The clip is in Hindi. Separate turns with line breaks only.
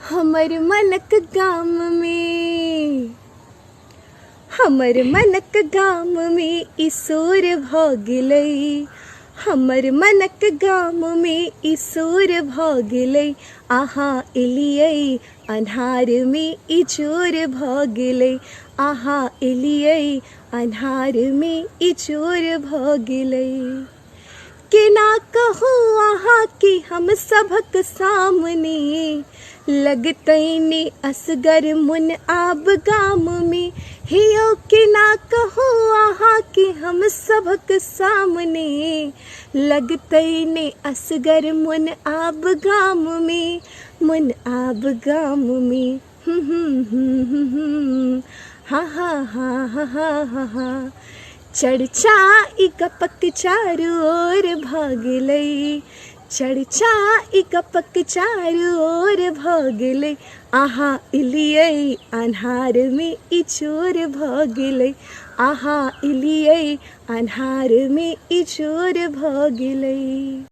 हमर मनक गाम में, हमर मनक गाम में ईसोर भ गेलै। हमर मनक गाम में ईसोर भ गेलै। अहाँ एलियै अन्हार में इजोर भ गेलै। अहाँ एलियै अन्हार में इजोर भ गेलै। केना कहूँ अहाँ कि हम सभक सामने, लगतैने असगर मुन आब गाम में। हियो केना कहूँ अहाँ कि हम सभक सामने, लगतैने असगर मुन आब गाम में। मुन आब गाम में हा हा हा हा हा हा। चर्चा ई गपक चारू ओर भ गेलै। चर्चा ई गपक चारू ओर भ गेलै। अहाँ एलियै अन्हार में इजोर भ गेलै। अहाँ एलियै अन्हार में इजोर भ गेलै।